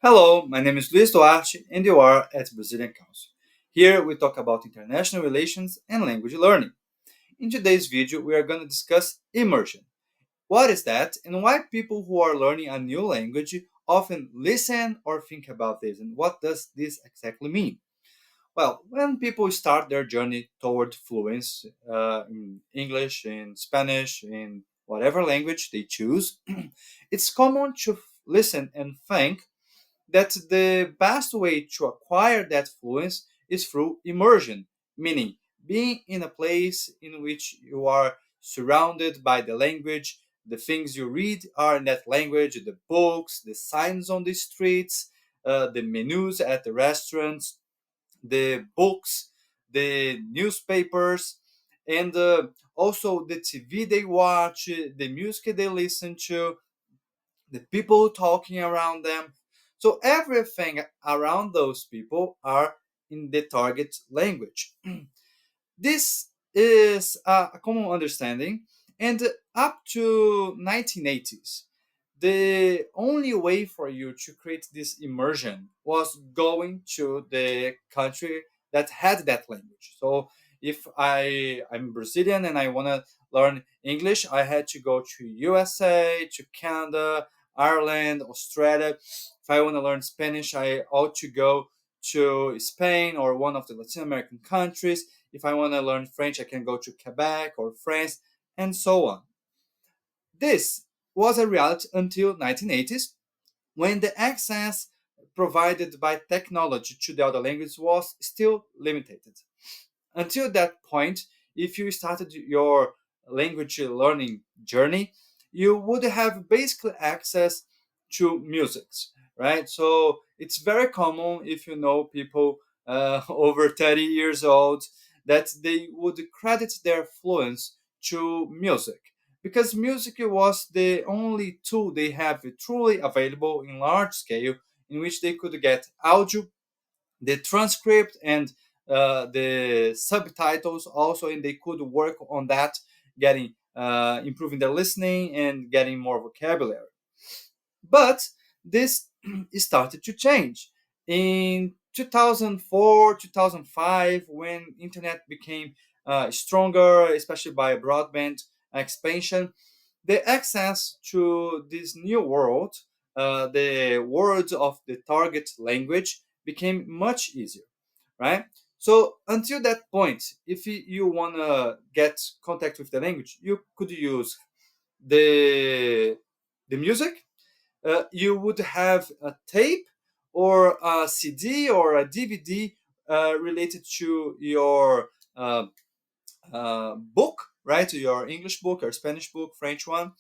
Hello, my name is Luis Duarte and you are at Brazilian Council. Here we talk about international relations and language learning. In today's video, we are going to discuss immersion. What is that and why people who are learning a new language often listen or think about this and what does this exactly mean? Well, when people start their journey toward fluency in English, in Spanish, in whatever language they choose, it's common to listen and think that the best way to acquire that fluency is through immersion, meaning being in a place in which you are surrounded by the language, the things you read are in that language, the books, the signs on the streets, the menus at the restaurants, the books, the newspapers, and also the TV they watch, the music they listen to, the people talking around them. So everything around those people are in the target language. This is a common understanding, and up to 1980s, the only way for you to create this immersion was going to the country that had that language. So if I'm Brazilian and I want to learn English, I had to go to USA, to Canada, Ireland, Australia. If I want to learn Spanish, I ought to go to Spain or one of the Latin American countries. If I want to learn French, I can go to Quebec or France, and so on. This was a reality until 1980s, when the access provided by technology to the other languages was still limited. Until that point, if you started your language learning journey, you would have basically access to music, right? So it's very common if you know people over 30 years old that they would credit their fluence to music because music was the only tool they have truly available in large scale in which they could get audio, the transcript, and the subtitles also, and they could work on that, getting improving their listening and getting more vocabulary. But this started to change in 2004, 2005, when internet became stronger, especially by broadband expansion. The access to this new world, the world of the target language, became much easier, right? So until that point, if you want to get contact with the language, you could use the the music. You would have a tape or a CD or a DVD related to your book, right? To your English book or Spanish book, French one,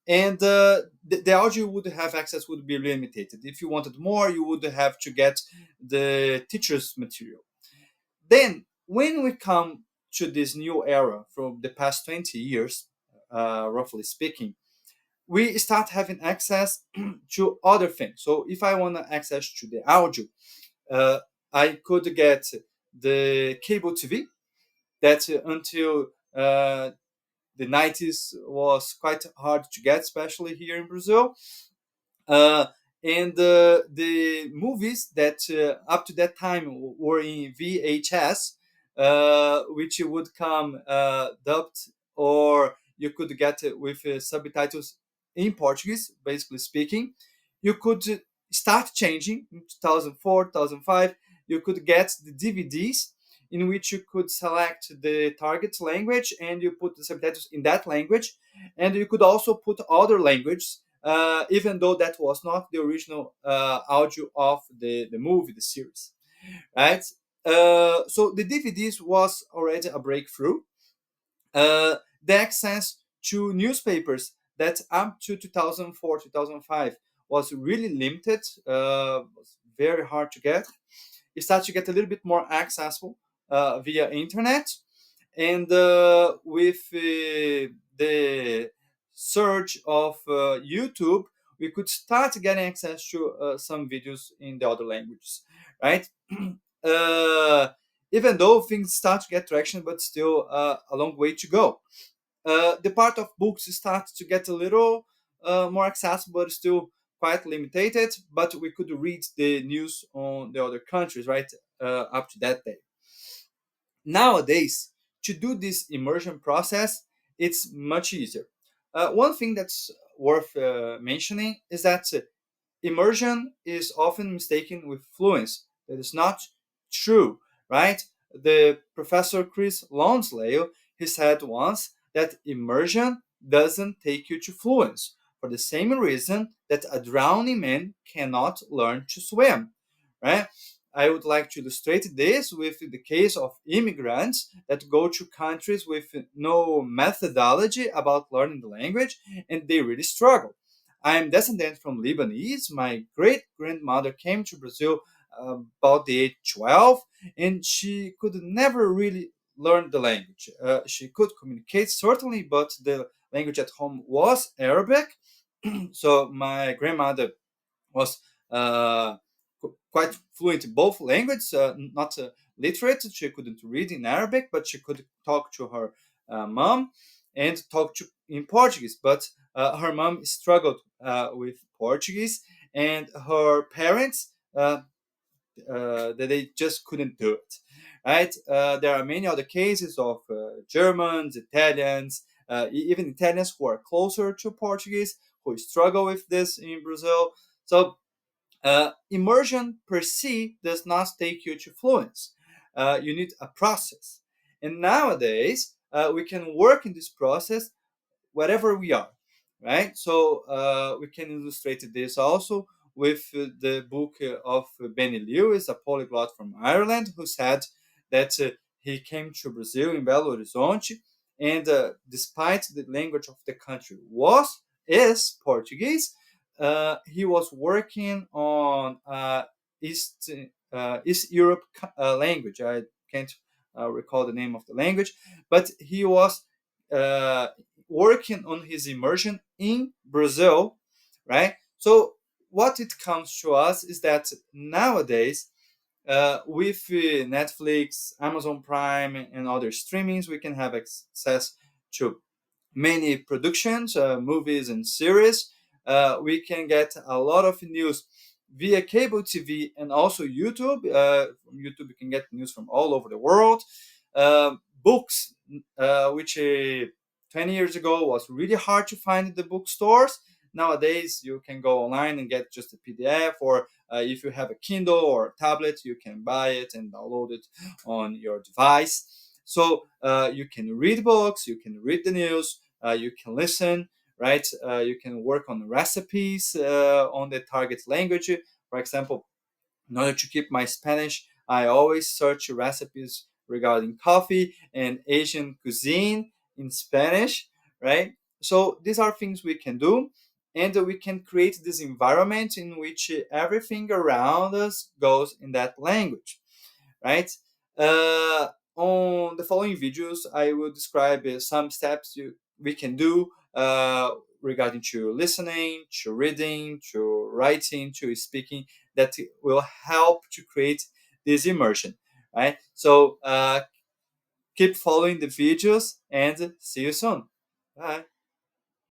and the audio would have access would be limited. If you wanted more, you would have to get the teacher's material. Then, when we come to this new era from the past 20 years, roughly speaking, we start having access to other things. So if I want to access to the audio, uh, I could get the cable TV that until the 90s was quite hard to get, especially here in Brazil. Uh, and the movies that up to that time were in VHS, which would come dubbed, or you could get it with subtitles in Portuguese, basically speaking. You could start changing in 2004, 2005. You could get the DVDs in which you could select the target language and you put the subtitles in that language. And you could also put other languages even though that was not the original audio of the movie, the series, right? So the DVDs was already a breakthrough. The access to newspapers that up to 2004, 2005 was really limited, was very hard to get. It started to get a little bit more accessible via internet, and with the surge of YouTube, we could start getting access to some videos in the other languages, right? uh, Even though things start to get traction, but still a long way to go. The part of books starts to get a little more accessible, but still quite limited, but we could read the news on the other countries, right? Up to that day. Nowadays, to do this immersion process, it's much easier. One thing that's worth mentioning is that immersion is often mistaken with fluency. That is not true, right? The professor Chris Lonsdale, he said once that immersion doesn't take you to fluency for the same reason that a drowning man cannot learn to swim, right? I would like to illustrate this with the case of immigrants that go to countries with no methodology about learning the language and they really struggle. I'm descendant from Lebanese. My great grandmother came to Brazil about the age 12, and she could never really learn the language. She could communicate certainly, but the language at home was Arabic. So my grandmother was quite fluent in both languages, not literate. She couldn't read in Arabic, but she could talk to her mom and talk to in Portuguese. But her mom struggled with Portuguese, and her parents that they just couldn't do it. Right? There are many other cases of Germans, Italians, even Italians who are closer to Portuguese who struggle with this in Brazil. So immersion per se does not take you to fluence. You need a process. And nowadays, we can work in this process wherever we are, right? So we can illustrate this also with the book of Benny Lewis, a polyglot from Ireland, who said that he came to Brazil in Belo Horizonte, and despite the language of the country was is Portuguese, he was working on East Europe language. I can't recall the name of the language, but he was uh, working on his immersion in Brazil, right? So what it comes to us is that nowadays, with Netflix, Amazon Prime, and other streamings, we can have access to many productions, movies, and series. We can get a lot of news via cable TV and also YouTube. From YouTube, you can get news from all over the world. Books, which 20 years ago was really hard to find in the bookstores. Nowadays, you can go online and get just a PDF, or if you have a Kindle or a tablet, you can buy it and download it on your device. So you can read books, you can read the news, you can listen, right? You can work on recipes on the target language. For example, in order to keep my Spanish, I always search recipes regarding coffee and Asian cuisine in Spanish, right? So these are things we can do, and we can create this environment in which everything around us goes in that language, right? On the following videos, I will describe some steps we can do regarding to listening, to reading, to writing, to speaking that will help to create this immersion, right? So keep following the videos and see you soon. Bye.